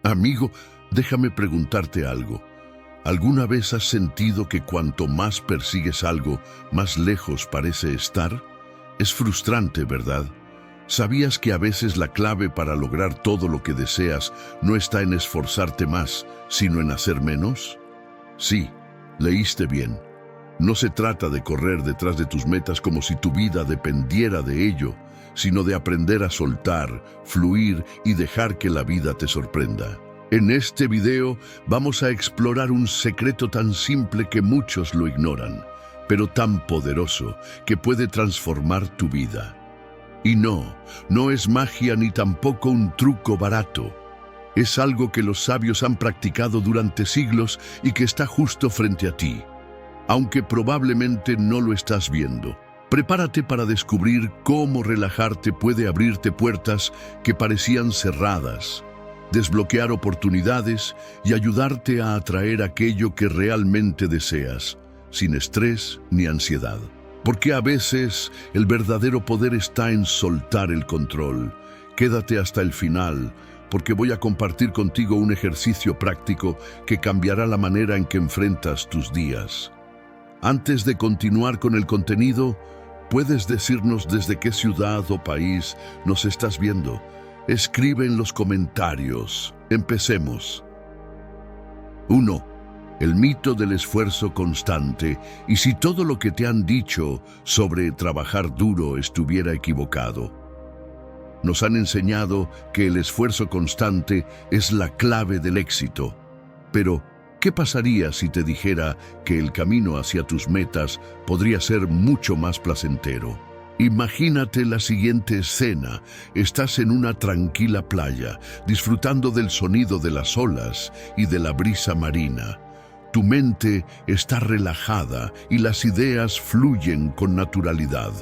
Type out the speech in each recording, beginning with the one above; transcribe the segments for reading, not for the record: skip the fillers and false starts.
Amigo, déjame preguntarte algo. ¿Alguna vez has sentido que cuanto más persigues algo, más lejos parece estar? Es frustrante, ¿verdad? ¿Sabías que a veces la clave para lograr todo lo que deseas no está en esforzarte más, sino en hacer menos? Sí, leíste bien. No se trata de correr detrás de tus metas como si tu vida dependiera de ello, sino de aprender a soltar, fluir y dejar que la vida te sorprenda. En este video vamos a explorar un secreto tan simple que muchos lo ignoran, pero tan poderoso que puede transformar tu vida. Y no es magia ni tampoco un truco barato. Es algo que los sabios han practicado durante siglos y que está justo frente a ti, aunque probablemente no lo estás viendo. Prepárate para descubrir cómo relajarte puede abrirte puertas que parecían cerradas, desbloquear oportunidades y ayudarte a atraer aquello que realmente deseas, sin estrés ni ansiedad. Porque a veces el verdadero poder está en soltar el control. Quédate hasta el final, porque voy a compartir contigo un ejercicio práctico que cambiará la manera en que enfrentas tus días. Antes de continuar con el contenido, ¿puedes decirnos desde qué ciudad o país nos estás viendo? Escribe en los comentarios. Empecemos. 1. El mito del esfuerzo constante. ¿Y si todo lo que te han dicho sobre trabajar duro estuviera equivocado? Nos han enseñado que el esfuerzo constante es la clave del éxito. Pero, ¿qué pasaría si te dijera que el camino hacia tus metas podría ser mucho más placentero? Imagínate la siguiente escena. Estás en una tranquila playa, disfrutando del sonido de las olas y de la brisa marina. Tu mente está relajada y las ideas fluyen con naturalidad.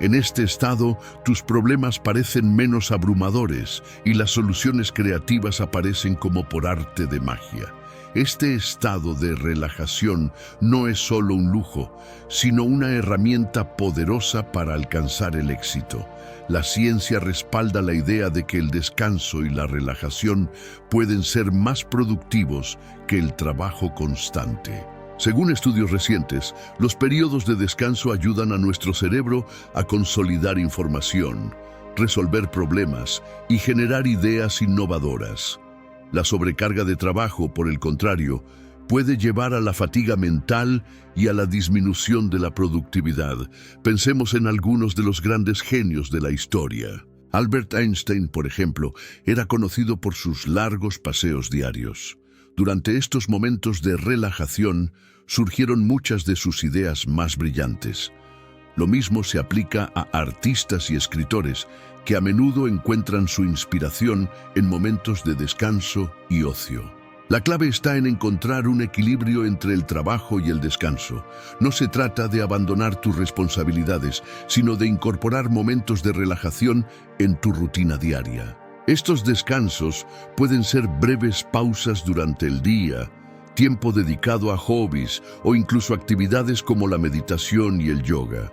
En este estado, tus problemas parecen menos abrumadores y las soluciones creativas aparecen como por arte de magia. Este estado de relajación no es solo un lujo, sino una herramienta poderosa para alcanzar el éxito. La ciencia respalda la idea de que el descanso y la relajación pueden ser más productivos que el trabajo constante. Según estudios recientes, los periodos de descanso ayudan a nuestro cerebro a consolidar información, resolver problemas y generar ideas innovadoras. La sobrecarga de trabajo, por el contrario, puede llevar a la fatiga mental y a la disminución de la productividad. Pensemos en algunos de los grandes genios de la historia. Albert Einstein, por ejemplo, era conocido por sus largos paseos diarios. Durante estos momentos de relajación surgieron muchas de sus ideas más brillantes. Lo mismo se aplica a artistas y escritores que a menudo encuentran su inspiración en momentos de descanso y ocio. La clave está en encontrar un equilibrio entre el trabajo y el descanso. No se trata de abandonar tus responsabilidades, sino de incorporar momentos de relajación en tu rutina diaria. Estos descansos pueden ser breves pausas durante el día, tiempo dedicado a hobbies o incluso actividades como la meditación y el yoga.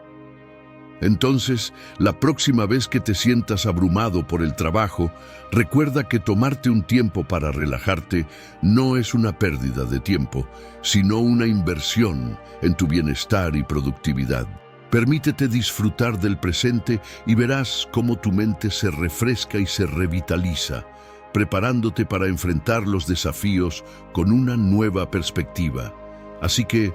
Entonces, la próxima vez que te sientas abrumado por el trabajo, recuerda que tomarte un tiempo para relajarte no es una pérdida de tiempo, sino una inversión en tu bienestar y productividad. Permítete disfrutar del presente y verás cómo tu mente se refresca y se revitaliza, preparándote para enfrentar los desafíos con una nueva perspectiva. Así que,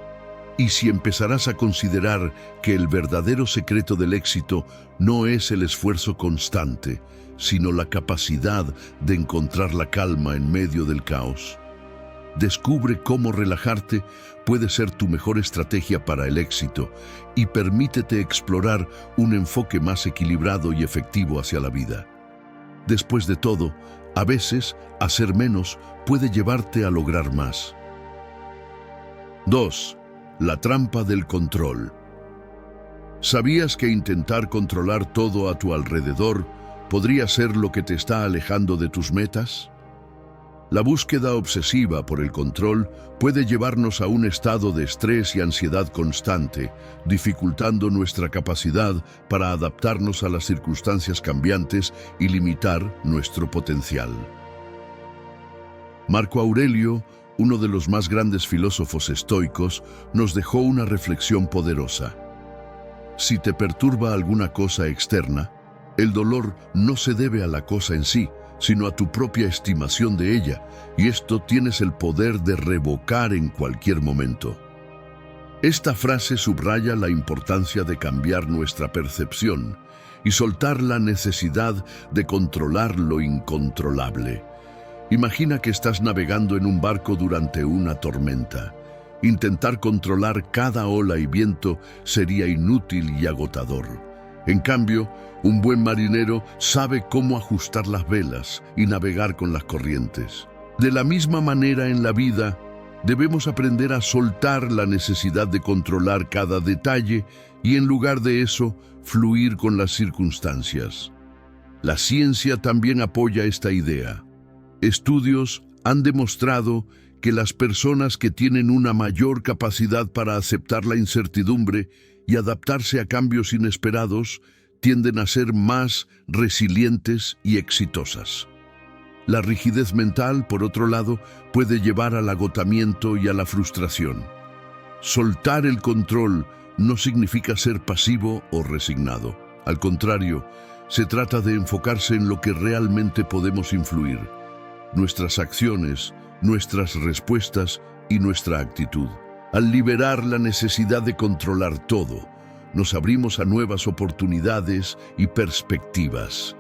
¿y si empezarás a considerar que el verdadero secreto del éxito no es el esfuerzo constante, sino la capacidad de encontrar la calma en medio del caos? Descubre cómo relajarte puede ser tu mejor estrategia para el éxito y permítete explorar un enfoque más equilibrado y efectivo hacia la vida. Después de todo, a veces, hacer menos puede llevarte a lograr más. 2. La trampa del control. ¿Sabías que intentar controlar todo a tu alrededor podría ser lo que te está alejando de tus metas? La búsqueda obsesiva por el control puede llevarnos a un estado de estrés y ansiedad constante, dificultando nuestra capacidad para adaptarnos a las circunstancias cambiantes y limitar nuestro potencial. Marco Aurelio, uno de los más grandes filósofos estoicos, nos dejó una reflexión poderosa. Si te perturba alguna cosa externa, el dolor no se debe a la cosa en sí, sino a tu propia estimación de ella, y esto tienes el poder de revocar en cualquier momento. Esta frase subraya la importancia de cambiar nuestra percepción y soltar la necesidad de controlar lo incontrolable. Imagina que estás navegando en un barco durante una tormenta. Intentar controlar cada ola y viento sería inútil y agotador. En cambio, un buen marinero sabe cómo ajustar las velas y navegar con las corrientes. De la misma manera en la vida, debemos aprender a soltar la necesidad de controlar cada detalle y en lugar de eso, fluir con las circunstancias. La ciencia también apoya esta idea. Estudios han demostrado que las personas que tienen una mayor capacidad para aceptar la incertidumbre y adaptarse a cambios inesperados tienden a ser más resilientes y exitosas. La rigidez mental, por otro lado, puede llevar al agotamiento y a la frustración. Soltar el control no significa ser pasivo o resignado. Al contrario, se trata de enfocarse en lo que realmente podemos influir: nuestras acciones, nuestras respuestas y nuestra actitud. Al liberar la necesidad de controlar todo, nos abrimos a nuevas oportunidades y perspectivas.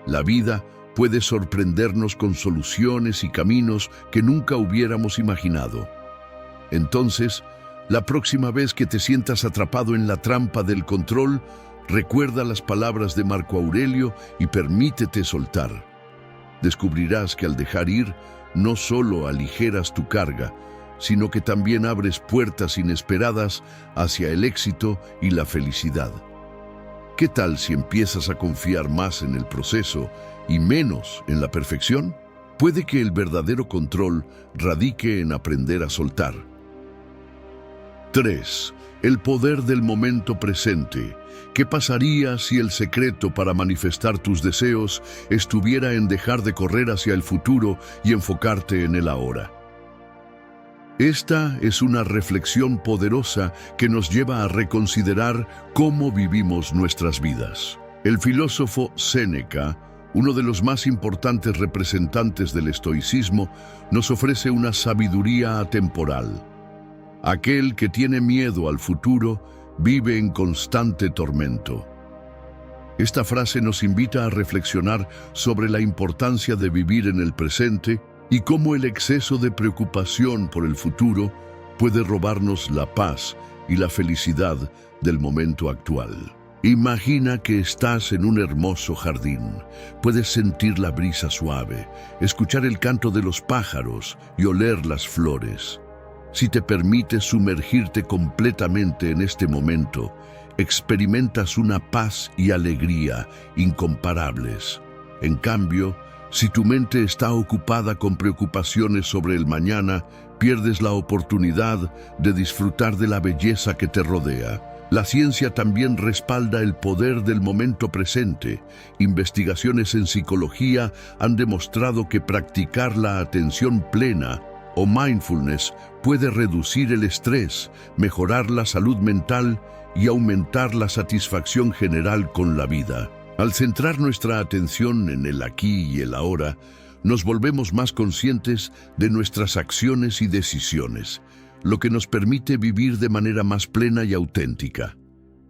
La vida puede sorprendernos con soluciones y caminos que nunca hubiéramos imaginado. Entonces, la próxima vez que te sientas atrapado en la trampa del control, recuerda las palabras de Marco Aurelio y permítete soltar. Descubrirás que al dejar ir, no solo aligeras tu carga, sino que también abres puertas inesperadas hacia el éxito y la felicidad. ¿Qué tal si empiezas a confiar más en el proceso y menos en la perfección? Puede que el verdadero control radique en aprender a soltar. 3. El poder del momento presente. ¿Qué pasaría si el secreto para manifestar tus deseos estuviera en dejar de correr hacia el futuro y enfocarte en el ahora? Esta es una reflexión poderosa que nos lleva a reconsiderar cómo vivimos nuestras vidas. El filósofo Séneca, uno de los más importantes representantes del estoicismo, nos ofrece una sabiduría atemporal. Aquel que tiene miedo al futuro vive en constante tormento. Esta frase nos invita a reflexionar sobre la importancia de vivir en el presente y cómo el exceso de preocupación por el futuro puede robarnos la paz y la felicidad del momento actual. Imagina que estás en un hermoso jardín. Puedes sentir la brisa suave, escuchar el canto de los pájaros y oler las flores. Si te permites sumergirte completamente en este momento, experimentas una paz y alegría incomparables. En cambio, si tu mente está ocupada con preocupaciones sobre el mañana, pierdes la oportunidad de disfrutar de la belleza que te rodea. La ciencia también respalda el poder del momento presente. Investigaciones en psicología han demostrado que practicar la atención plena o mindfulness puede reducir el estrés, mejorar la salud mental y aumentar la satisfacción general con la vida. Al centrar nuestra atención en el aquí y el ahora, nos volvemos más conscientes de nuestras acciones y decisiones, lo que nos permite vivir de manera más plena y auténtica.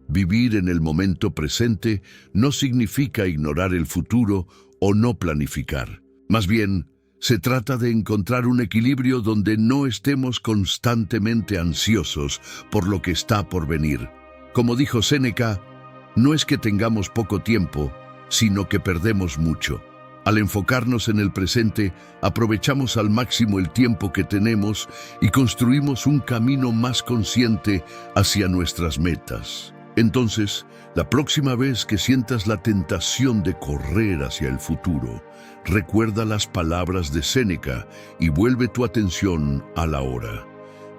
Vivir en el momento presente no significa ignorar el futuro o no planificar. Más bien, se trata de encontrar un equilibrio donde no estemos constantemente ansiosos por lo que está por venir. Como dijo Séneca, no es que tengamos poco tiempo, sino que perdemos mucho. Al enfocarnos en el presente, aprovechamos al máximo el tiempo que tenemos y construimos un camino más consciente hacia nuestras metas. Entonces, la próxima vez que sientas la tentación de correr hacia el futuro, recuerda las palabras de Séneca y vuelve tu atención a la hora.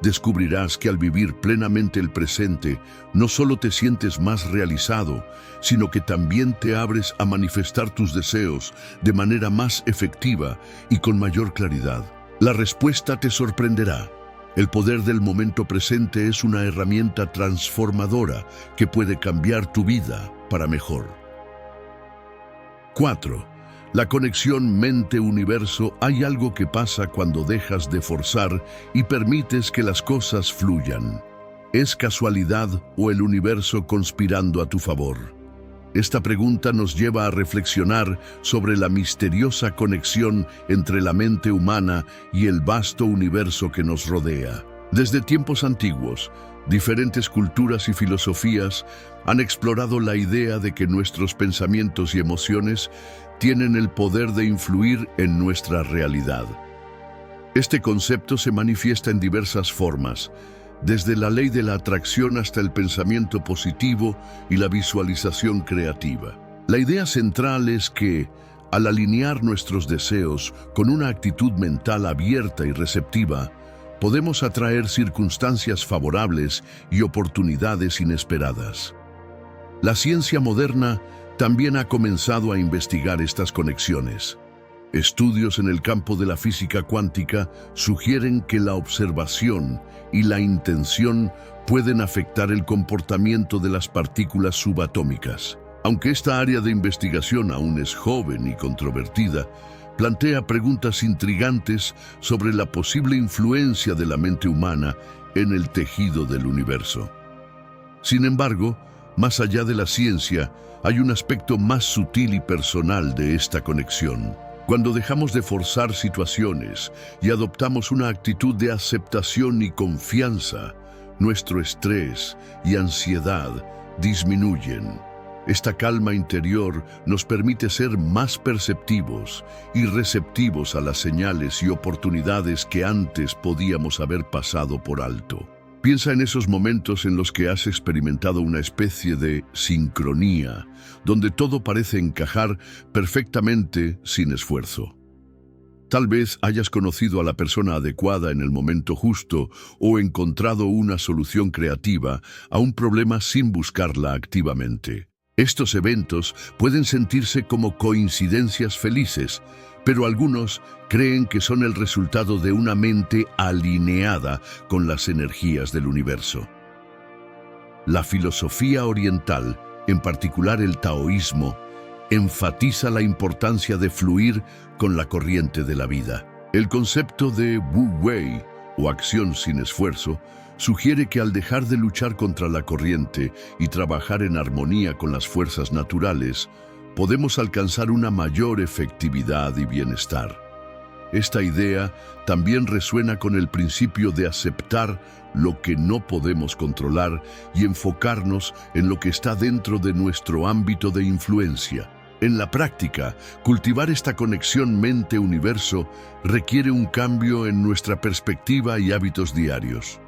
Descubrirás que al vivir plenamente el presente, no solo te sientes más realizado, sino que también te abres a manifestar tus deseos de manera más efectiva y con mayor claridad. La respuesta te sorprenderá. El poder del momento presente es una herramienta transformadora que puede cambiar tu vida para mejor. 4. La conexión mente-universo. Hay algo que pasa cuando dejas de forzar y permites que las cosas fluyan. ¿Es casualidad o el universo conspirando a tu favor? Esta pregunta nos lleva a reflexionar sobre la misteriosa conexión entre la mente humana y el vasto universo que nos rodea. Desde tiempos antiguos, diferentes culturas y filosofías han explorado la idea de que nuestros pensamientos y emociones tienen el poder de influir en nuestra realidad. Este concepto se manifiesta en diversas formas, desde la ley de la atracción hasta el pensamiento positivo y la visualización creativa. La idea central es que, al alinear nuestros deseos con una actitud mental abierta y receptiva, podemos atraer circunstancias favorables y oportunidades inesperadas. La ciencia moderna también ha comenzado a investigar estas conexiones. Estudios en el campo de la física cuántica sugieren que la observación y la intención pueden afectar el comportamiento de las partículas subatómicas. Aunque esta área de investigación aún es joven y controvertida, plantea preguntas intrigantes sobre la posible influencia de la mente humana en el tejido del universo. Sin embargo, más allá de la ciencia, hay un aspecto más sutil y personal de esta conexión. Cuando dejamos de forzar situaciones y adoptamos una actitud de aceptación y confianza, nuestro estrés y ansiedad disminuyen. Esta calma interior nos permite ser más perceptivos y receptivos a las señales y oportunidades que antes podíamos haber pasado por alto. Piensa en esos momentos en los que has experimentado una especie de sincronía, donde todo parece encajar perfectamente sin esfuerzo. Tal vez hayas conocido a la persona adecuada en el momento justo o encontrado una solución creativa a un problema sin buscarla activamente. Estos eventos pueden sentirse como coincidencias felices, pero algunos creen que son el resultado de una mente alineada con las energías del universo. La filosofía oriental, en particular el taoísmo, enfatiza la importancia de fluir con la corriente de la vida. El concepto de Wu Wei, o acción sin esfuerzo, sugiere que al dejar de luchar contra la corriente y trabajar en armonía con las fuerzas naturales, podemos alcanzar una mayor efectividad y bienestar. Esta idea también resuena con el principio de aceptar lo que no podemos controlar y enfocarnos en lo que está dentro de nuestro ámbito de influencia. En la práctica, cultivar esta conexión mente-universo requiere un cambio en nuestra perspectiva y hábitos diarios.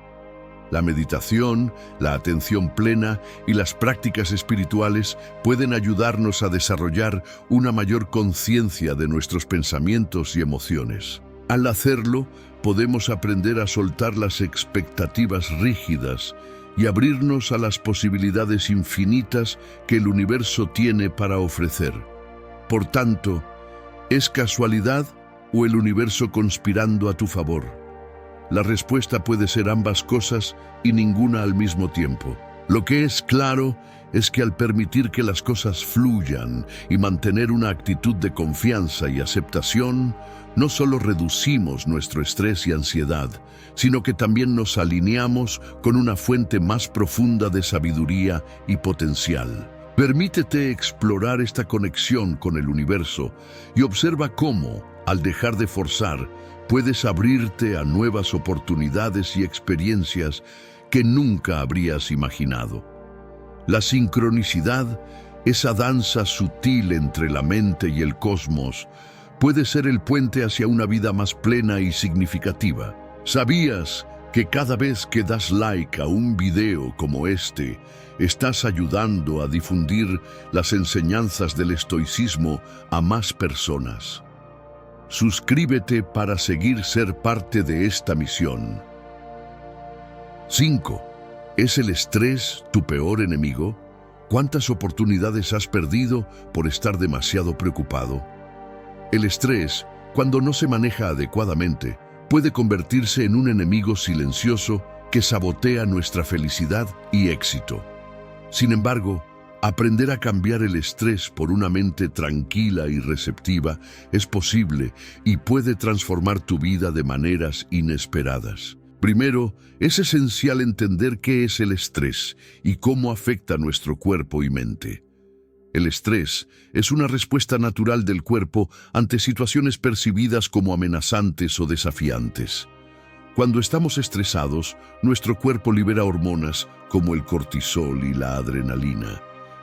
La meditación, la atención plena y las prácticas espirituales pueden ayudarnos a desarrollar una mayor conciencia de nuestros pensamientos y emociones. Al hacerlo, podemos aprender a soltar las expectativas rígidas y abrirnos a las posibilidades infinitas que el universo tiene para ofrecer. Por tanto, ¿es casualidad o el universo conspirando a tu favor? La respuesta puede ser ambas cosas y ninguna al mismo tiempo. Lo que es claro es que al permitir que las cosas fluyan y mantener una actitud de confianza y aceptación, no solo reducimos nuestro estrés y ansiedad, sino que también nos alineamos con una fuente más profunda de sabiduría y potencial. Permítete explorar esta conexión con el universo y observa cómo, al dejar de forzar, puedes abrirte a nuevas oportunidades y experiencias que nunca habrías imaginado. La sincronicidad, esa danza sutil entre la mente y el cosmos, puede ser el puente hacia una vida más plena y significativa. ¿Sabías que cada vez que das like a un video como este, estás ayudando a difundir las enseñanzas del estoicismo a más personas? Suscríbete para ser parte de esta misión. 5. ¿Es el estrés tu peor enemigo? ¿Cuántas oportunidades has perdido por estar demasiado preocupado? El estrés, cuando no se maneja adecuadamente, puede convertirse en un enemigo silencioso que sabotea nuestra felicidad y éxito. Sin embargo, aprender a cambiar el estrés por una mente tranquila y receptiva es posible y puede transformar tu vida de maneras inesperadas. Primero, es esencial entender qué es el estrés y cómo afecta nuestro cuerpo y mente. El estrés es una respuesta natural del cuerpo ante situaciones percibidas como amenazantes o desafiantes. Cuando estamos estresados, nuestro cuerpo libera hormonas como el cortisol y la adrenalina,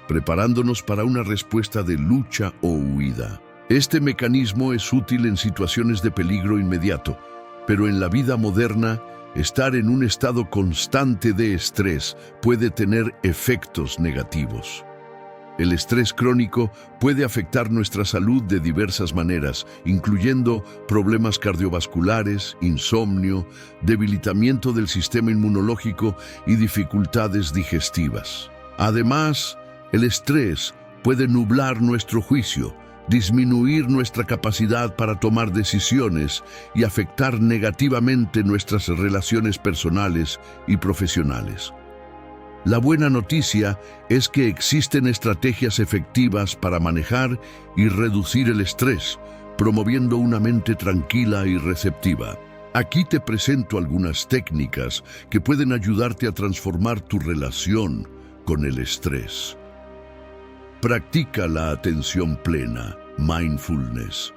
preparándonos para una respuesta de lucha o huida. Este mecanismo es útil en situaciones de peligro inmediato, pero en la vida moderna, estar en un estado constante de estrés puede tener efectos negativos. El estrés crónico puede afectar nuestra salud de diversas maneras, incluyendo problemas cardiovasculares, insomnio, debilitamiento del sistema inmunológico y dificultades digestivas. Además, el estrés puede nublar nuestro juicio, disminuir nuestra capacidad para tomar decisiones y afectar negativamente nuestras relaciones personales y profesionales. La buena noticia es que existen estrategias efectivas para manejar y reducir el estrés, promoviendo una mente tranquila y receptiva. Aquí te presento algunas técnicas que pueden ayudarte a transformar tu relación con el estrés. Practica la atención plena, mindfulness.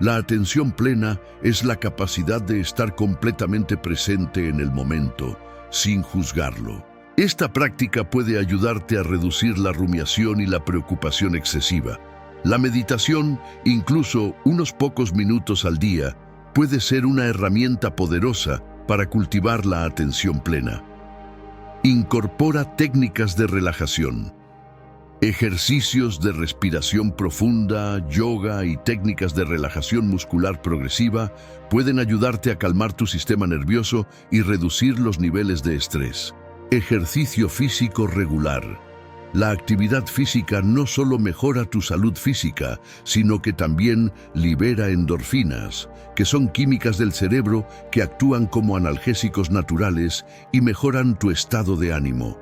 La atención plena es la capacidad de estar completamente presente en el momento, sin juzgarlo. Esta práctica puede ayudarte a reducir la rumiación y la preocupación excesiva. La meditación, incluso unos pocos minutos al día, puede ser una herramienta poderosa para cultivar la atención plena. Incorpora técnicas de relajación. Ejercicios de respiración profunda, yoga y técnicas de relajación muscular progresiva pueden ayudarte a calmar tu sistema nervioso y reducir los niveles de estrés. Ejercicio físico regular. La actividad física no solo mejora tu salud física, sino que también libera endorfinas, que son químicas del cerebro que actúan como analgésicos naturales y mejoran tu estado de ánimo.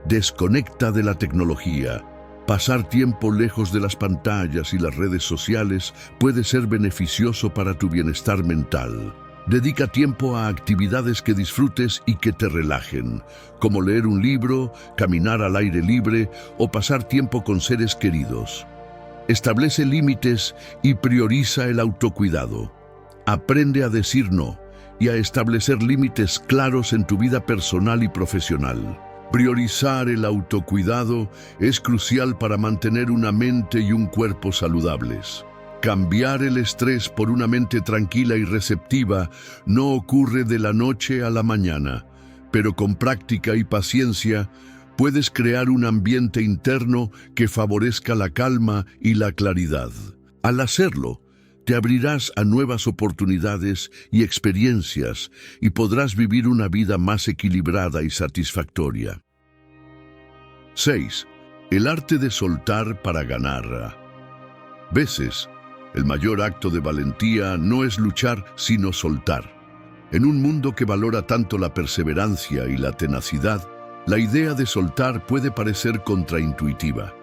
Desconecta de la tecnología. Pasar tiempo lejos de las pantallas y las redes sociales puede ser beneficioso para tu bienestar mental. Dedica tiempo a actividades que disfrutes y que te relajen, como leer un libro, caminar al aire libre o pasar tiempo con seres queridos. Establece límites y prioriza el autocuidado. Aprende a decir no y a establecer límites claros en tu vida personal y profesional. Priorizar el autocuidado es crucial para mantener una mente y un cuerpo saludables. Cambiar el estrés por una mente tranquila y receptiva no ocurre de la noche a la mañana, pero con práctica y paciencia puedes crear un ambiente interno que favorezca la calma y la claridad. Al hacerlo, te abrirás a nuevas oportunidades y experiencias y podrás vivir una vida más equilibrada y satisfactoria. 6. El arte de soltar para ganar. Veces, el mayor acto de valentía no es luchar, sino soltar. En un mundo que valora tanto la perseverancia y la tenacidad, la idea de soltar puede parecer contraintuitiva.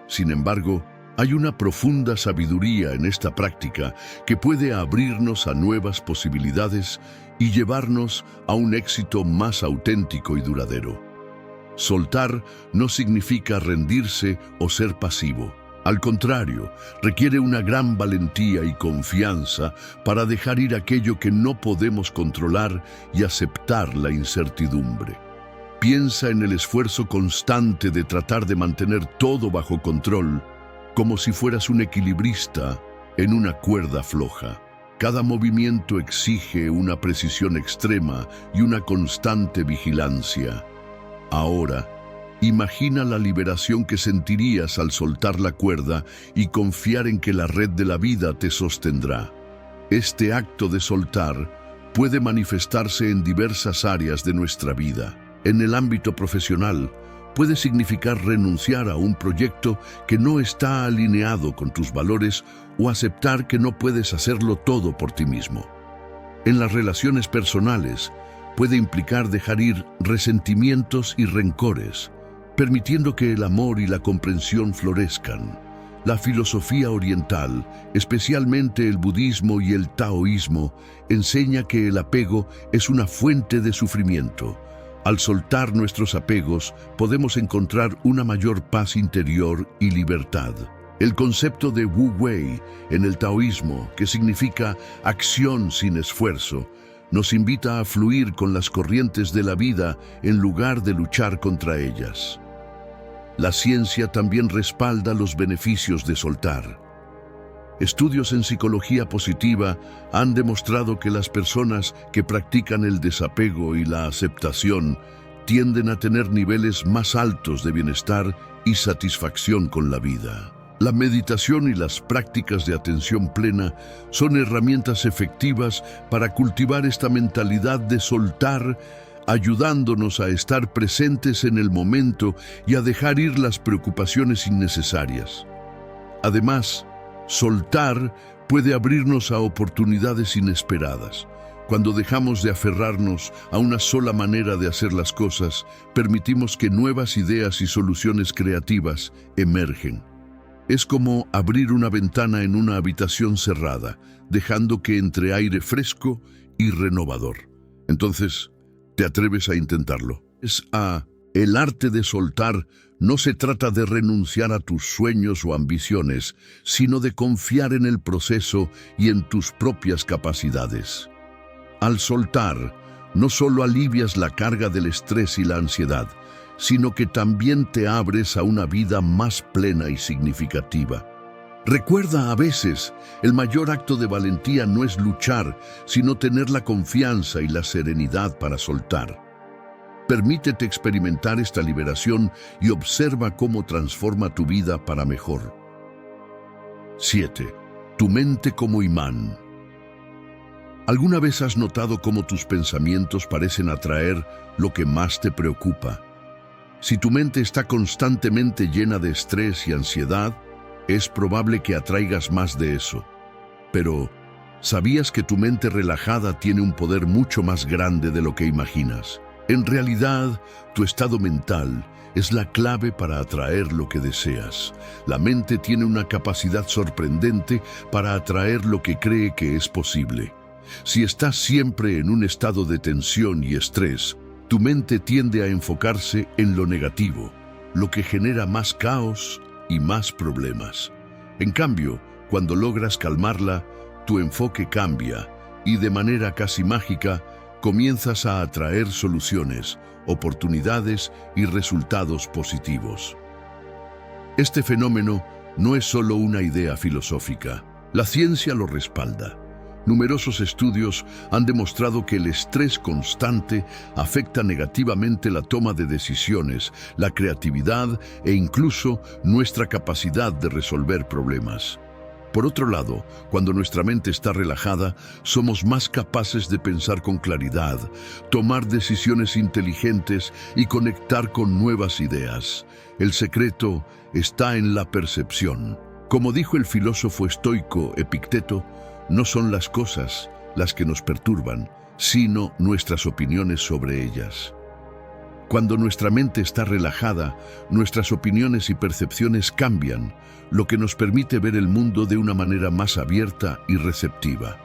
Sin embargo, hay una profunda sabiduría en esta práctica que puede abrirnos a nuevas posibilidades y llevarnos a un éxito más auténtico y duradero. Soltar no significa rendirse o ser pasivo. Al contrario, requiere una gran valentía y confianza para dejar ir aquello que no podemos controlar y aceptar la incertidumbre. Piensa en el esfuerzo constante de tratar de mantener todo bajo control, como si fueras un equilibrista en una cuerda floja. Cada movimiento exige una precisión extrema y una constante vigilancia. Ahora, imagina la liberación que sentirías al soltar la cuerda y confiar en que la red de la vida te sostendrá. Este acto de soltar puede manifestarse en diversas áreas de nuestra vida. En el ámbito profesional, puede significar renunciar a un proyecto que no está alineado con tus valores o aceptar que no puedes hacerlo todo por ti mismo. En las relaciones personales, puede implicar dejar ir resentimientos y rencores, permitiendo que el amor y la comprensión florezcan. La filosofía oriental, especialmente el budismo y el taoísmo, enseña que el apego es una fuente de sufrimiento. Al soltar nuestros apegos, podemos encontrar una mayor paz interior y libertad. El concepto de Wu Wei en el taoísmo, que significa acción sin esfuerzo, nos invita a fluir con las corrientes de la vida en lugar de luchar contra ellas. La ciencia también respalda los beneficios de soltar. Estudios en psicología positiva han demostrado que las personas que practican el desapego y la aceptación tienden a tener niveles más altos de bienestar y satisfacción con la vida. La meditación y las prácticas de atención plena son herramientas efectivas para cultivar esta mentalidad de soltar, ayudándonos a estar presentes en el momento y a dejar ir las preocupaciones innecesarias. Además, soltar puede abrirnos a oportunidades inesperadas. Cuando dejamos de aferrarnos a una sola manera de hacer las cosas, permitimos que nuevas ideas y soluciones creativas emergen. Es como abrir una ventana en una habitación cerrada, dejando que entre aire fresco y renovador. Entonces, ¿te atreves a intentarlo? El arte de soltar no se trata de renunciar a tus sueños o ambiciones, sino de confiar en el proceso y en tus propias capacidades. Al soltar, no solo alivias la carga del estrés y la ansiedad, sino que también te abres a una vida más plena y significativa. Recuerda, a veces, el mayor acto de valentía no es luchar, sino tener la confianza y la serenidad para soltar. Permítete experimentar esta liberación y observa cómo transforma tu vida para mejor. 7. Tu mente como imán. ¿Alguna vez has notado cómo tus pensamientos parecen atraer lo que más te preocupa? Si tu mente está constantemente llena de estrés y ansiedad, es probable que atraigas más de eso. Pero, ¿sabías que tu mente relajada tiene un poder mucho más grande de lo que imaginas? En realidad, tu estado mental es la clave para atraer lo que deseas. La mente tiene una capacidad sorprendente para atraer lo que cree que es posible. Si estás siempre en un estado de tensión y estrés, tu mente tiende a enfocarse en lo negativo, lo que genera más caos y más problemas. En cambio, cuando logras calmarla, tu enfoque cambia y de manera casi mágica comienzas a atraer soluciones, oportunidades y resultados positivos. Este fenómeno no es solo una idea filosófica. La ciencia lo respalda. Numerosos estudios han demostrado que el estrés constante afecta negativamente la toma de decisiones, la creatividad e incluso nuestra capacidad de resolver problemas. Por otro lado, cuando nuestra mente está relajada, somos más capaces de pensar con claridad, tomar decisiones inteligentes y conectar con nuevas ideas. El secreto está en la percepción. Como dijo el filósofo estoico Epicteto, no son las cosas las que nos perturban, sino nuestras opiniones sobre ellas. Cuando nuestra mente está relajada, nuestras opiniones y percepciones cambian, lo que nos permite ver el mundo de una manera más abierta y receptiva.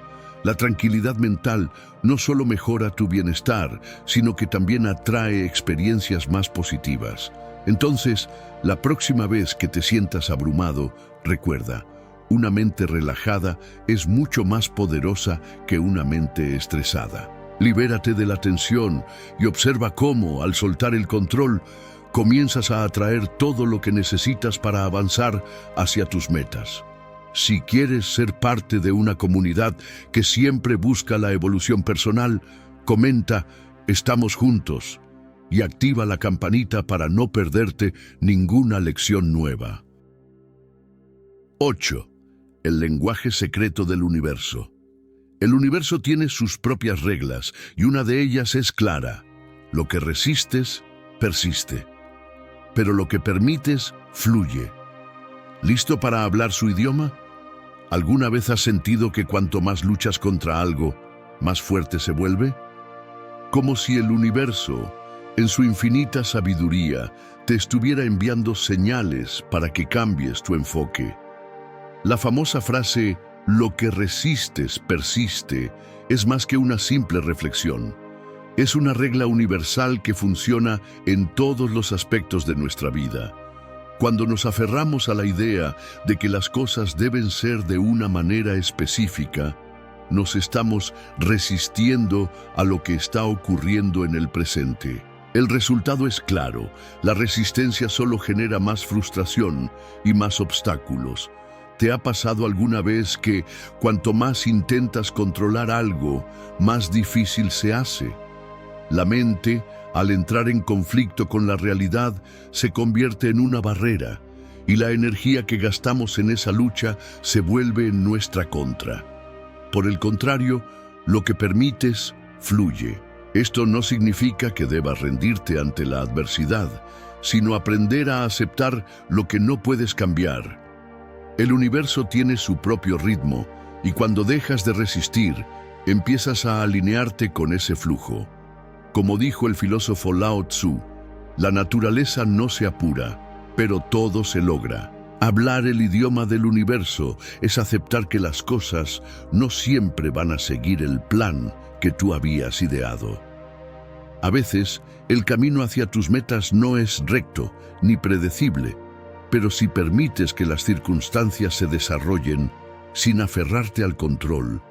La tranquilidad mental no solo mejora tu bienestar, sino que también atrae experiencias más positivas. Entonces, la próxima vez que te sientas abrumado, recuerda, una mente relajada es mucho más poderosa que una mente estresada. Libérate de la tensión y observa cómo, al soltar el control, comienzas a atraer todo lo que necesitas para avanzar hacia tus metas. Si quieres ser parte de una comunidad que siempre busca la evolución personal, comenta "Estamos juntos" y activa la campanita para no perderte ninguna lección nueva. 8. El lenguaje secreto del universo. El universo tiene sus propias reglas y una de ellas es clara. Lo que resistes, persiste. Pero lo que permites, fluye. ¿Listo para hablar su idioma? ¿Alguna vez has sentido que cuanto más luchas contra algo, más fuerte se vuelve? Como si el universo, en su infinita sabiduría, te estuviera enviando señales para que cambies tu enfoque. La famosa frase, lo que resistes persiste, es más que una simple reflexión. Es una regla universal que funciona en todos los aspectos de nuestra vida. Cuando nos aferramos a la idea de que las cosas deben ser de una manera específica, nos estamos resistiendo a lo que está ocurriendo en el presente. El resultado es claro, la resistencia solo genera más frustración y más obstáculos. ¿Te ha pasado alguna vez que cuanto más intentas controlar algo, más difícil se hace? La mente, al entrar en conflicto con la realidad, se convierte en una barrera, y la energía que gastamos en esa lucha se vuelve en nuestra contra. Por el contrario, lo que permites, fluye. Esto no significa que debas rendirte ante la adversidad, sino aprender a aceptar lo que no puedes cambiar. El universo tiene su propio ritmo, y cuando dejas de resistir, empiezas a alinearte con ese flujo. Como dijo el filósofo Lao Tzu, la naturaleza no se apura, pero todo se logra. Hablar el idioma del universo es aceptar que las cosas no siempre van a seguir el plan que tú habías ideado. A veces, el camino hacia tus metas no es recto ni predecible, pero si permites que las circunstancias se desarrollen sin aferrarte al control,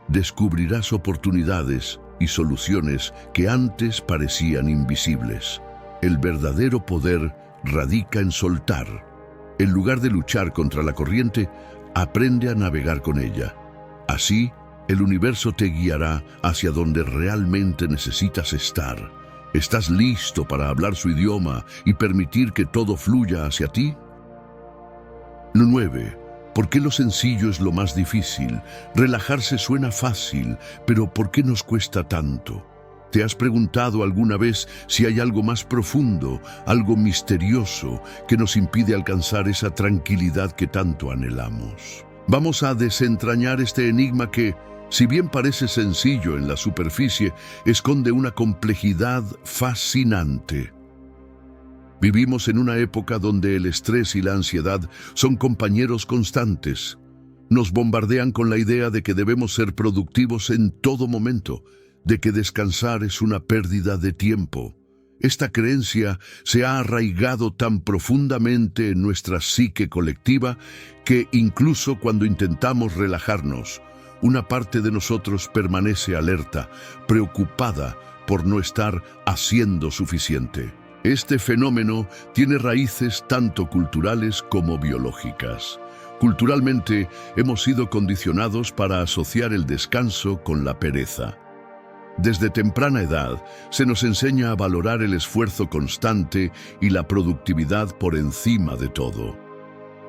descubrirás oportunidades y soluciones que antes parecían invisibles. El verdadero poder radica en soltar. En lugar de luchar contra la corriente, aprende a navegar con ella. Así, el universo te guiará hacia donde realmente necesitas estar. ¿Estás listo para hablar su idioma y permitir que todo fluya hacia ti? 9. ¿Por qué lo sencillo es lo más difícil? Relajarse suena fácil, pero ¿por qué nos cuesta tanto? ¿Te has preguntado alguna vez si hay algo más profundo, algo misterioso, que nos impide alcanzar esa tranquilidad que tanto anhelamos? Vamos a desentrañar este enigma que, si bien parece sencillo en la superficie, esconde una complejidad fascinante. Vivimos en una época donde el estrés y la ansiedad son compañeros constantes. Nos bombardean con la idea de que debemos ser productivos en todo momento, de que descansar es una pérdida de tiempo. Esta creencia se ha arraigado tan profundamente en nuestra psique colectiva que incluso cuando intentamos relajarnos, una parte de nosotros permanece alerta, preocupada por no estar haciendo suficiente. Este fenómeno tiene raíces tanto culturales como biológicas. Culturalmente, hemos sido condicionados para asociar el descanso con la pereza. Desde temprana edad, se nos enseña a valorar el esfuerzo constante y la productividad por encima de todo.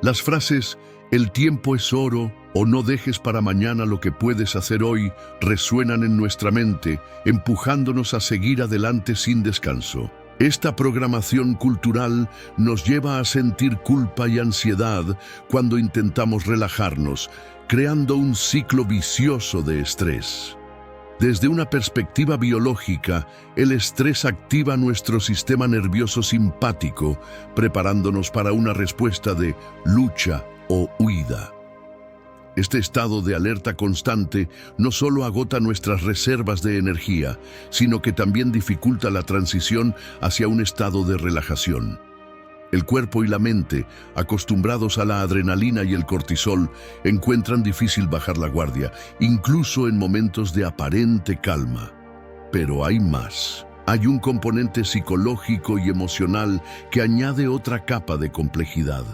Las frases «el tiempo es oro» o «no dejes para mañana lo que puedes hacer hoy» resuenan en nuestra mente, empujándonos a seguir adelante sin descanso. Esta programación cultural nos lleva a sentir culpa y ansiedad cuando intentamos relajarnos, creando un ciclo vicioso de estrés. Desde una perspectiva biológica, el estrés activa nuestro sistema nervioso simpático, preparándonos para una respuesta de lucha o huida. Este estado de alerta constante no solo agota nuestras reservas de energía, sino que también dificulta la transición hacia un estado de relajación. El cuerpo y la mente, acostumbrados a la adrenalina y el cortisol, encuentran difícil bajar la guardia, incluso en momentos de aparente calma. Pero hay más. Hay un componente psicológico y emocional que añade otra capa de complejidad.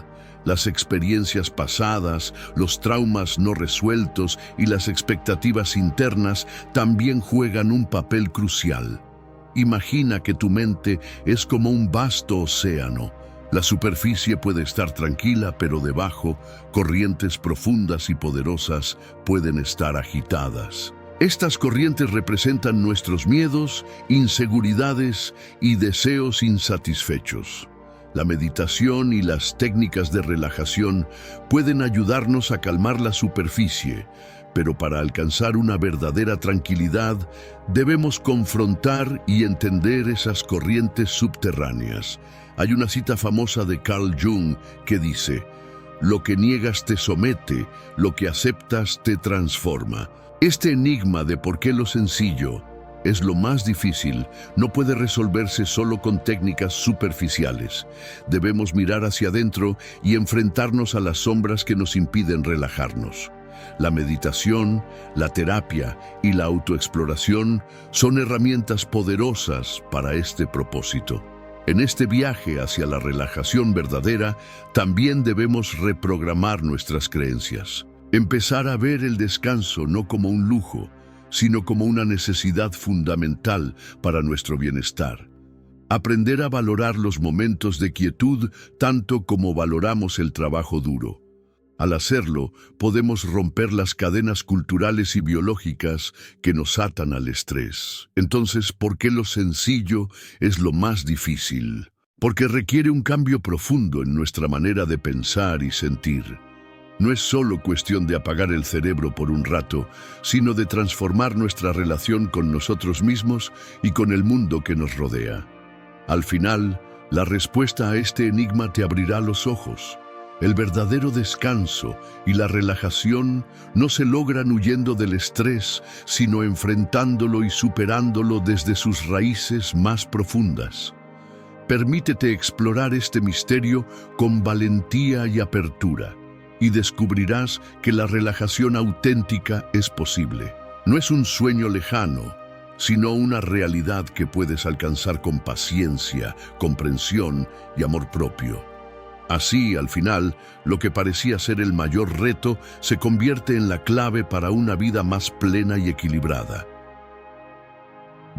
Las experiencias pasadas, los traumas no resueltos y las expectativas internas también juegan un papel crucial. Imagina que tu mente es como un vasto océano. La superficie puede estar tranquila, pero debajo, corrientes profundas y poderosas pueden estar agitadas. Estas corrientes representan nuestros miedos, inseguridades y deseos insatisfechos. La meditación y las técnicas de relajación pueden ayudarnos a calmar la superficie, Pero para alcanzar una verdadera tranquilidad, debemos confrontar y entender esas corrientes subterráneas. Hay una cita famosa de Carl Jung que dice: lo que niegas te somete, lo que aceptas te transforma. Este enigma de por qué lo sencillo es lo más difícil no puede resolverse solo con técnicas superficiales. Debemos mirar hacia adentro y enfrentarnos a las sombras que nos impiden relajarnos. La meditación, la terapia y la autoexploración son herramientas poderosas para este propósito. En este viaje hacia la relajación verdadera, también debemos reprogramar nuestras creencias. Empezar a ver el descanso no como un lujo, sino como una necesidad fundamental para nuestro bienestar. Aprender a valorar los momentos de quietud tanto como valoramos el trabajo duro. Al hacerlo, podemos romper las cadenas culturales y biológicas que nos atan al estrés. Entonces, ¿por qué lo sencillo es lo más difícil? Porque requiere un cambio profundo en nuestra manera de pensar y sentir. No es solo cuestión de apagar el cerebro por un rato, sino de transformar nuestra relación con nosotros mismos y con el mundo que nos rodea. Al final, la respuesta a este enigma te abrirá los ojos. El verdadero descanso y la relajación no se logran huyendo del estrés, sino enfrentándolo y superándolo desde sus raíces más profundas. Permítete explorar este misterio con valentía y apertura, y descubrirás que la relajación auténtica es posible. No es un sueño lejano, sino una realidad que puedes alcanzar con paciencia, comprensión y amor propio. Así, al final, lo que parecía ser el mayor reto se convierte en la clave para una vida más plena y equilibrada.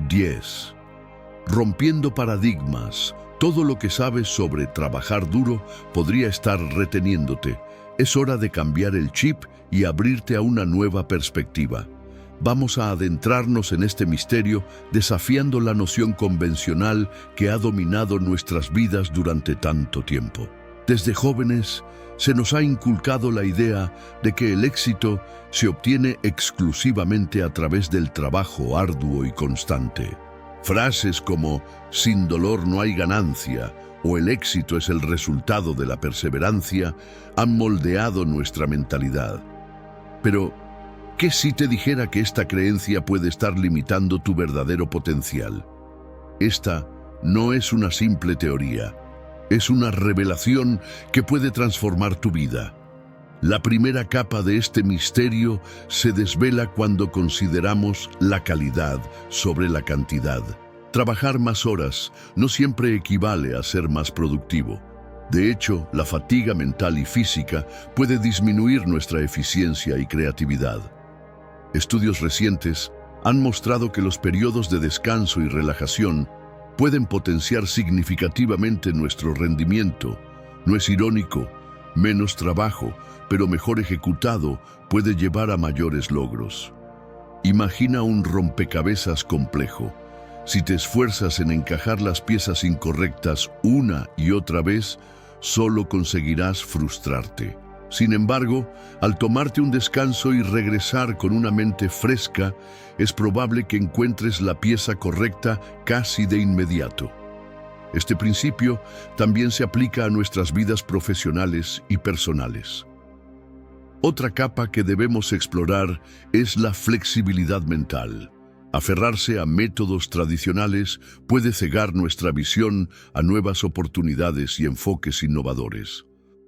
10. Rompiendo paradigmas. Todo lo que sabes sobre trabajar duro podría estar reteniéndote. Es hora de cambiar el chip y abrirte a una nueva perspectiva. Vamos a adentrarnos en este misterio desafiando la noción convencional que ha dominado nuestras vidas durante tanto tiempo. Desde jóvenes se nos ha inculcado la idea de que el éxito se obtiene exclusivamente a través del trabajo arduo y constante. Frases como "sin dolor no hay ganancia" o "el éxito es el resultado de la perseverancia" han moldeado nuestra mentalidad. Pero, ¿qué si te dijera que esta creencia puede estar limitando tu verdadero potencial? Esta no es una simple teoría. Es una revelación que puede transformar tu vida. La primera capa de este misterio se desvela cuando consideramos la calidad sobre la cantidad. Trabajar más horas no siempre equivale a ser más productivo. De hecho, la fatiga mental y física puede disminuir nuestra eficiencia y creatividad. Estudios recientes han mostrado que los periodos de descanso y relajación pueden potenciar significativamente nuestro rendimiento. No es irónico, menos trabajo, pero mejor ejecutado, puede llevar a mayores logros. Imagina un rompecabezas complejo. Si te esfuerzas en encajar las piezas incorrectas una y otra vez, solo conseguirás frustrarte. Sin embargo, al tomarte un descanso y regresar con una mente fresca, es probable que encuentres la pieza correcta casi de inmediato. Este principio también se aplica a nuestras vidas profesionales y personales. Otra capa que debemos explorar es la flexibilidad mental. Aferrarse a métodos tradicionales puede cegar nuestra visión a nuevas oportunidades y enfoques innovadores.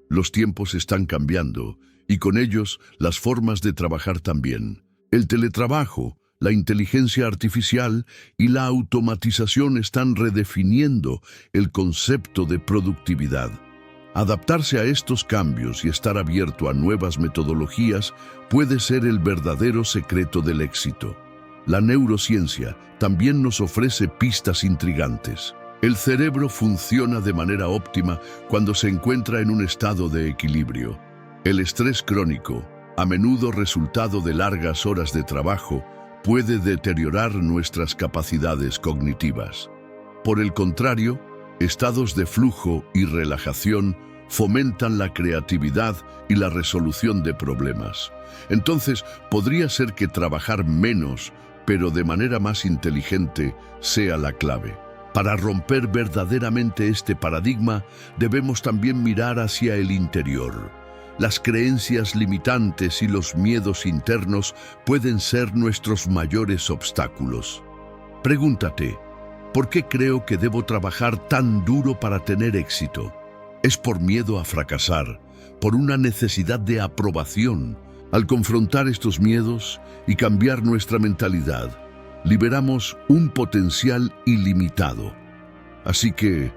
Los tiempos están cambiando y con ellos las formas de trabajar también. El teletrabajo, la inteligencia artificial y la automatización están redefiniendo el concepto de productividad. Adaptarse a estos cambios y estar abierto a nuevas metodologías puede ser el verdadero secreto del éxito. La neurociencia también nos ofrece pistas intrigantes. El cerebro funciona de manera óptima cuando se encuentra en un estado de equilibrio. El estrés crónico, a menudo resultado de largas horas de trabajo, puede deteriorar nuestras capacidades cognitivas. Por el contrario, estados de flujo y relajación fomentan la creatividad y la resolución de problemas. Entonces, podría ser que trabajar menos, pero de manera más inteligente, sea la clave. Para romper verdaderamente este paradigma, debemos también mirar hacia el interior. Las creencias limitantes y los miedos internos pueden ser nuestros mayores obstáculos. Pregúntate, ¿por qué creo que debo trabajar tan duro para tener éxito? ¿Es por miedo a fracasar, por una necesidad de aprobación? Al confrontar estos miedos y cambiar nuestra mentalidad, liberamos un potencial ilimitado. Así que,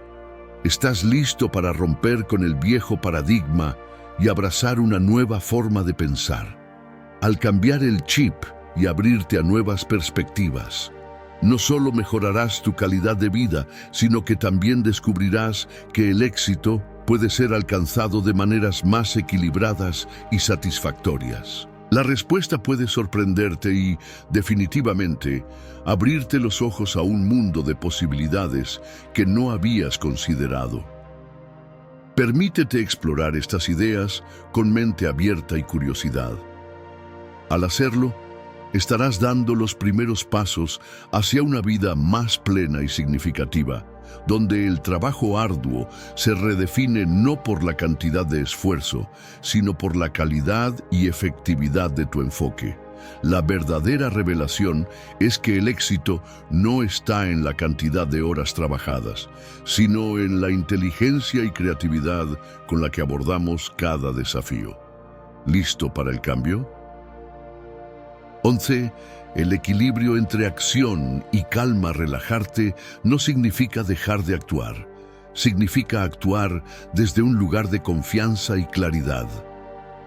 ¿estás listo para romper con el viejo paradigma y abrazar una nueva forma de pensar? Al cambiar el chip y abrirte a nuevas perspectivas, no solo mejorarás tu calidad de vida, sino que también descubrirás que el éxito puede ser alcanzado de maneras más equilibradas y satisfactorias. La respuesta puede sorprenderte y, definitivamente, abrirte los ojos a un mundo de posibilidades que no habías considerado. Permítete explorar estas ideas con mente abierta y curiosidad. Al hacerlo, estarás dando los primeros pasos hacia una vida más plena y significativa, donde el trabajo arduo se redefine no por la cantidad de esfuerzo, sino por la calidad y efectividad de tu enfoque. La verdadera revelación es que el éxito no está en la cantidad de horas trabajadas, sino en la inteligencia y creatividad con la que abordamos cada desafío. ¿Listo para el cambio? 11. El equilibrio entre acción y calma. Relajarte no significa dejar de actuar. Significa actuar desde un lugar de confianza y claridad.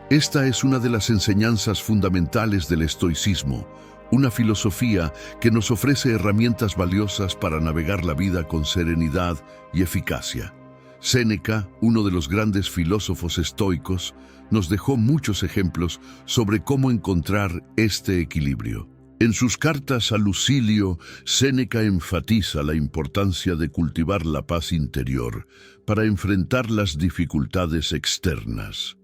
Esta es una de las enseñanzas fundamentales del estoicismo, una filosofía que nos ofrece herramientas valiosas para navegar la vida con serenidad y eficacia. Séneca, uno de los grandes filósofos estoicos, nos dejó muchos ejemplos sobre cómo encontrar este equilibrio. En sus cartas a Lucilio, Séneca enfatiza la importancia de cultivar la paz interior para enfrentar las dificultades externas.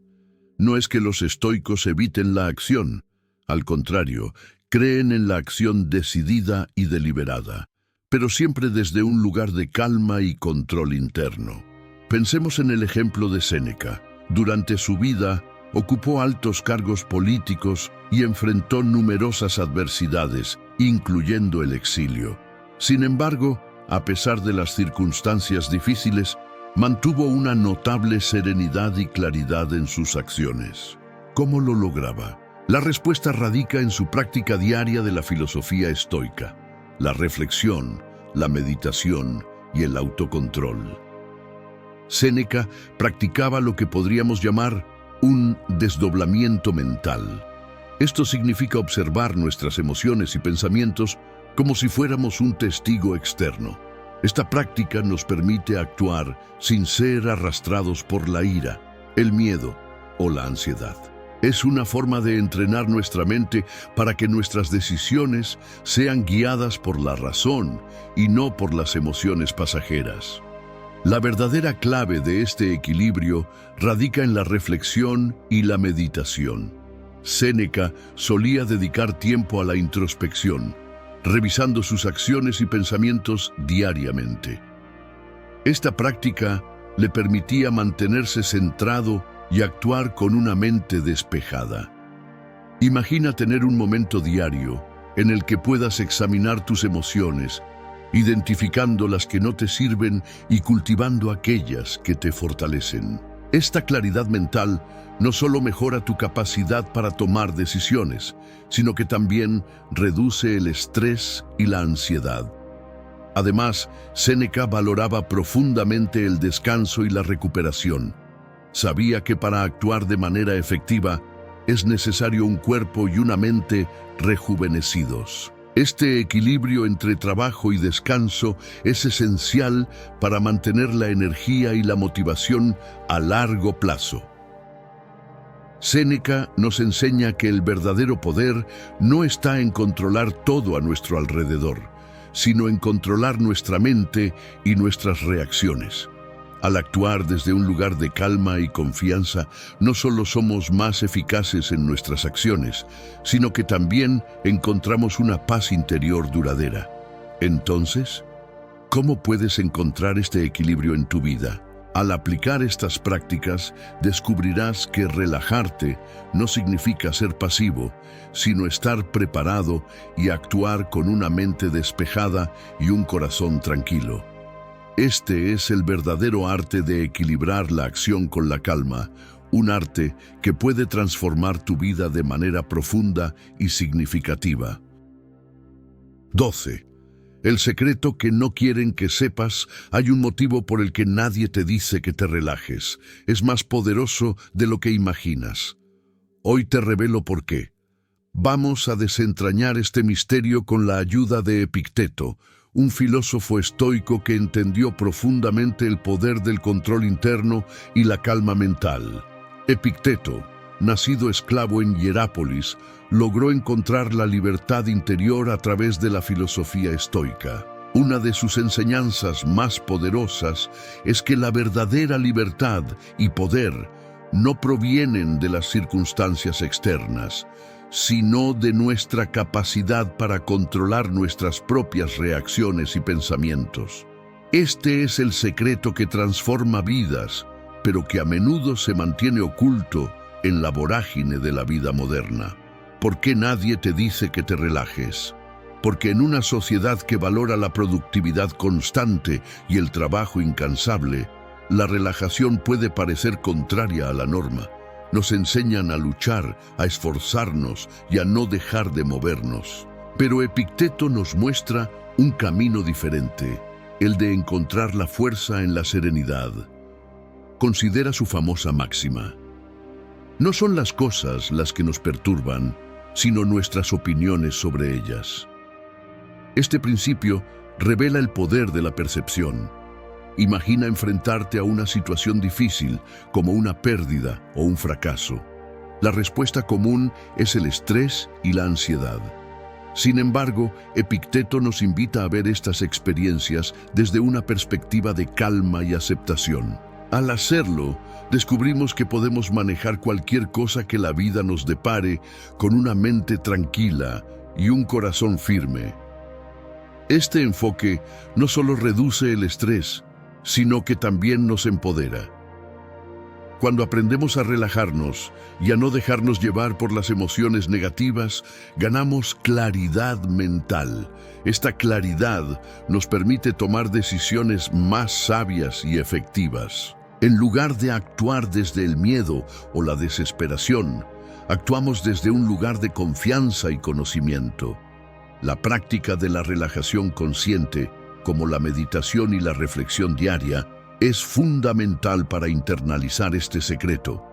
No es que los estoicos eviten la acción, al contrario, creen en la acción decidida y deliberada, pero siempre desde un lugar de calma y control interno. Pensemos en el ejemplo de Séneca. Durante su vida, ocupó altos cargos políticos y enfrentó numerosas adversidades, incluyendo el exilio. Sin embargo, a pesar de las circunstancias difíciles, mantuvo una notable serenidad y claridad en sus acciones. ¿Cómo lo lograba? La respuesta radica en su práctica diaria de la filosofía estoica, la reflexión, la meditación y el autocontrol. Séneca practicaba lo que podríamos llamar un desdoblamiento mental. Esto significa observar nuestras emociones y pensamientos como si fuéramos un testigo externo. Esta práctica nos permite actuar sin ser arrastrados por la ira, el miedo o la ansiedad. Es una forma de entrenar nuestra mente para que nuestras decisiones sean guiadas por la razón y no por las emociones pasajeras. La verdadera clave de este equilibrio radica en la reflexión y la meditación. Séneca solía dedicar tiempo a la introspección, revisando sus acciones y pensamientos diariamente. Esta práctica le permitía mantenerse centrado y actuar con una mente despejada. Imagina tener un momento diario en el que puedas examinar tus emociones, identificando las que no te sirven y cultivando aquellas que te fortalecen. Esta claridad mental no solo mejora tu capacidad para tomar decisiones, sino que también reduce el estrés y la ansiedad. Además, Séneca valoraba profundamente el descanso y la recuperación. Sabía que para actuar de manera efectiva es necesario un cuerpo y una mente rejuvenecidos. Este equilibrio entre trabajo y descanso es esencial para mantener la energía y la motivación a largo plazo. Séneca nos enseña que el verdadero poder no está en controlar todo a nuestro alrededor, sino en controlar nuestra mente y nuestras reacciones. Al actuar desde un lugar de calma y confianza, no solo somos más eficaces en nuestras acciones, sino que también encontramos una paz interior duradera. Entonces, ¿cómo puedes encontrar este equilibrio en tu vida? Al aplicar estas prácticas, descubrirás que relajarte no significa ser pasivo, sino estar preparado y actuar con una mente despejada y un corazón tranquilo. Este es el verdadero arte de equilibrar la acción con la calma, un arte que puede transformar tu vida de manera profunda y significativa. 12. El secreto que no quieren que sepas. Hay un motivo por el que nadie te dice que te relajes. Es más poderoso de lo que imaginas. Hoy te revelo por qué. Vamos a desentrañar este misterio con la ayuda de Epicteto, un filósofo estoico que entendió profundamente el poder del control interno y la calma mental. Epicteto, nacido esclavo en Hierápolis, logró encontrar la libertad interior a través de la filosofía estoica. Una de sus enseñanzas más poderosas es que la verdadera libertad y poder no provienen de las circunstancias externas, sino de nuestra capacidad para controlar nuestras propias reacciones y pensamientos. Este es el secreto que transforma vidas, pero que a menudo se mantiene oculto en la vorágine de la vida moderna. ¿Por qué nadie te dice que te relajes? Porque en una sociedad que valora la productividad constante y el trabajo incansable, la relajación puede parecer contraria a la norma. Nos enseñan a luchar, a esforzarnos y a no dejar de movernos. Pero Epicteto nos muestra un camino diferente, el de encontrar la fuerza en la serenidad. Considera su famosa máxima: no son las cosas las que nos perturban, sino nuestras opiniones sobre ellas. Este principio revela el poder de la percepción. Imagina enfrentarte a una situación difícil, como una pérdida o un fracaso. La respuesta común es el estrés y la ansiedad. Sin embargo, Epicteto nos invita a ver estas experiencias desde una perspectiva de calma y aceptación. Al hacerlo, descubrimos que podemos manejar cualquier cosa que la vida nos depare con una mente tranquila y un corazón firme. Este enfoque no solo reduce el estrés, sino que también nos empodera. Cuando aprendemos a relajarnos y a no dejarnos llevar por las emociones negativas, ganamos claridad mental. Esta claridad nos permite tomar decisiones más sabias y efectivas. En lugar de actuar desde el miedo o la desesperación, actuamos desde un lugar de confianza y conocimiento. La práctica de la relajación consciente, como la meditación y la reflexión diaria, es fundamental para internalizar este secreto.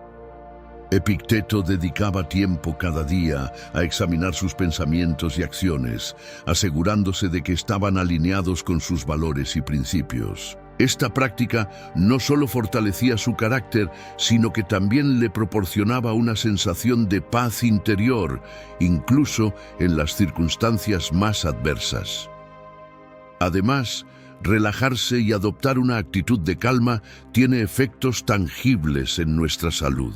Epicteto dedicaba tiempo cada día a examinar sus pensamientos y acciones, asegurándose de que estaban alineados con sus valores y principios. Esta práctica no solo fortalecía su carácter, sino que también le proporcionaba una sensación de paz interior, incluso en las circunstancias más adversas. Además, relajarse y adoptar una actitud de calma tiene efectos tangibles en nuestra salud.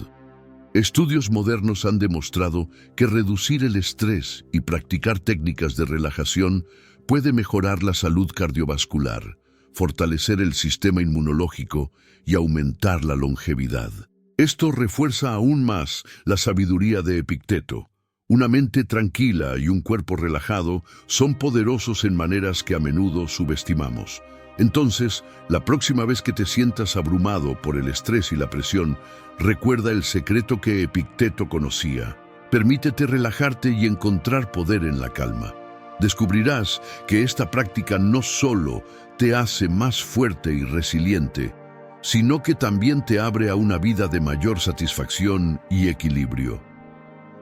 Estudios modernos han demostrado que reducir el estrés y practicar técnicas de relajación puede mejorar la salud cardiovascular, fortalecer el sistema inmunológico y aumentar la longevidad. Esto refuerza aún más la sabiduría de Epicteto. Una mente tranquila y un cuerpo relajado son poderosos en maneras que a menudo subestimamos. Entonces, la próxima vez que te sientas abrumado por el estrés y la presión, recuerda el secreto que Epicteto conocía. Permítete relajarte y encontrar poder en la calma. Descubrirás que esta práctica no solo te hace más fuerte y resiliente, sino que también te abre a una vida de mayor satisfacción y equilibrio.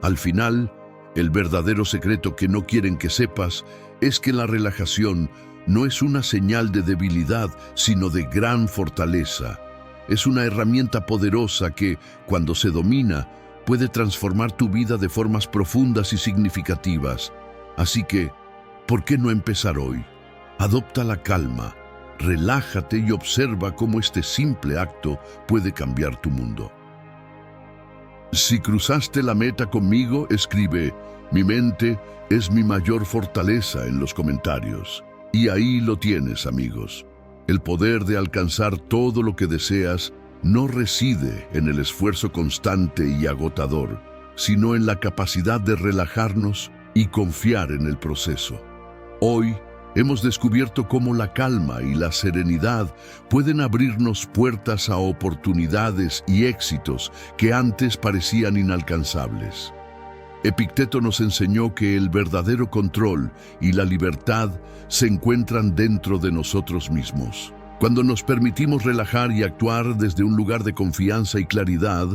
Al final, el verdadero secreto que no quieren que sepas es que la relajación no es una señal de debilidad, sino de gran fortaleza. Es una herramienta poderosa que, cuando se domina, puede transformar tu vida de formas profundas y significativas. Así que, ¿por qué no empezar hoy? Adopta la calma, Relájate y observa cómo este simple acto puede cambiar tu mundo. Si cruzaste la meta conmigo, escribe "Mi mente es mi mayor fortaleza" en los comentarios. Y ahí lo tienes, amigos. El poder de alcanzar todo lo que deseas no reside en el esfuerzo constante y agotador, sino en la capacidad de relajarnos y confiar en el proceso. Hoy hemos descubierto cómo la calma y la serenidad pueden abrirnos puertas a oportunidades y éxitos que antes parecían inalcanzables. Epicteto nos enseñó que el verdadero control y la libertad se encuentran dentro de nosotros mismos. Cuando nos permitimos relajar y actuar desde un lugar de confianza y claridad,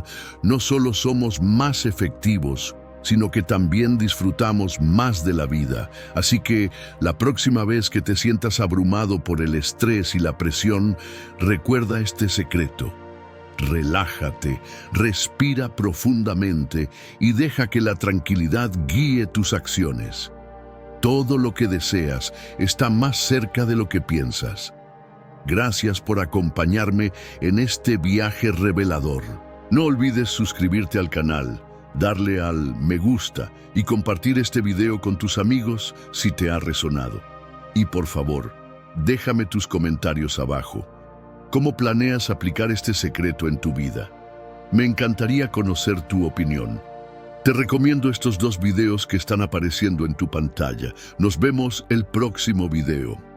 no solo somos más efectivos, sino que también disfrutamos más de la vida. Así que la próxima vez que te sientas abrumado por el estrés y la presión, recuerda este secreto. Relájate, respira profundamente y deja que la tranquilidad guíe tus acciones. Todo lo que deseas está más cerca de lo que piensas. Gracias por acompañarme en este viaje revelador. No olvides suscribirte al canal, darle al me gusta y compartir este video con tus amigos si te ha resonado. Y por favor, déjame tus comentarios abajo. ¿Cómo planeas aplicar este secreto en tu vida? Me encantaría conocer tu opinión. Te recomiendo estos 2 videos que están apareciendo en tu pantalla. Nos vemos el próximo video.